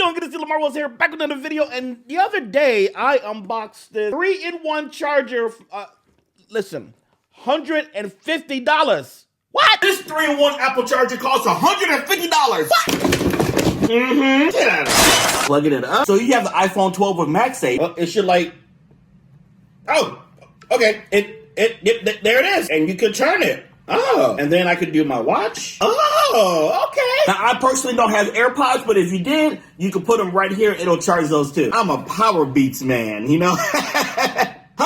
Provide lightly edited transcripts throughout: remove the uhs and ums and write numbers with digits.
doing? Good to see Lamarr was here, back with another video. And the other day, I unboxed the 3-in-1 charger. Listen, $150. What? This 3-in-1 Apple charger costs $150. What? Get out of here. Plugging it up. So you have the iPhone 12 with MagSafe. Well, it should like, Oh, okay. There it is. And you could turn it. oh, and then I could do my watch. Oh, okay. Now, I personally don't have AirPods, but if you did, you could put them right here. It'll charge those too. I'm a Power Beats man, you know? $150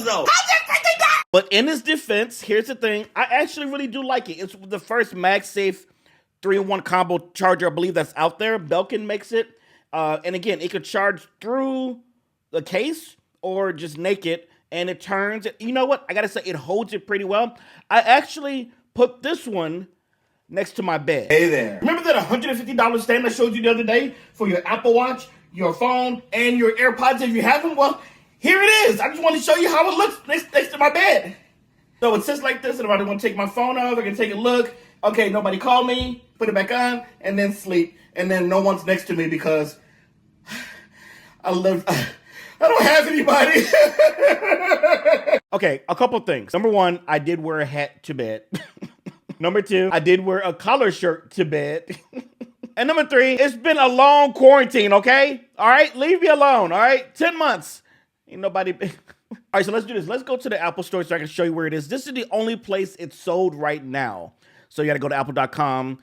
though. $150. But in his defense, here's the thing. I actually really do like it. It's the first MagSafe 3-in-1 combo charger, I believe, that's out there. Belkin makes it. And again, it could charge through the case or just naked. And it turns, you know what? I gotta say, it holds it pretty well. I actually put this one next to my bed. Hey there. Remember that $150 stand I showed you the other day for your Apple Watch, your phone, and your AirPods if you have them? Well, here it is. I just want to show you how it looks next to my bed. So it sits like this, and if I want to take my phone off, I can take a look. Okay, nobody called me, put it back on, and then sleep. And then no one's next to me because I don't have anybody. Okay, a couple things. Number one, I did wear a hat to bed. Number two, I did wear a collar shirt to bed. And number three, it's been a long quarantine, okay? All right, leave me alone, all right? 10 months. Ain't nobody... All right, so let's do this. Let's go to the Apple store so I can show you where it is. This is the only place it's sold right now. So you got to go to apple.com.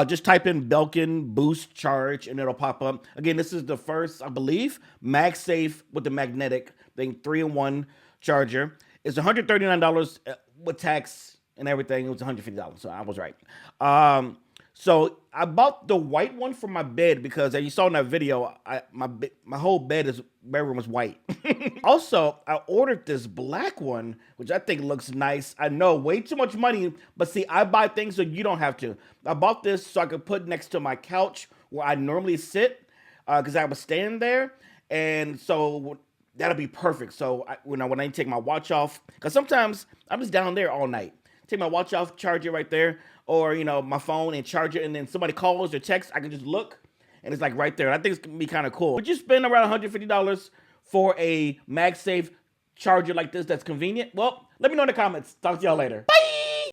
Just type in Belkin Boost Charge, and it'll pop up. Again, this is the first, I believe, MagSafe with the magnetic thing, 3-in-1 charger. It's $139 with tax and everything. It was $150, so I was right. So I bought the white one for my bed because, as you saw in that video, my whole bedroom was white. Also, I ordered this black one, which I think looks nice. I know, way too much money, but see, I buy things so you don't have to. I bought this so I could put next to my couch where I normally sit because I was standing there, and so that'll be perfect. So when I take my watch off, because sometimes I'm just down there all night. Take my watch off, charge it right there, or, you know, my phone and charge it, and then somebody calls or texts, I can just look, and it's like right there. I think it's gonna be kind of cool. Would you spend around $150 for a MagSafe charger like this that's convenient? Well, let me know in the comments. Talk to y'all later. Bye.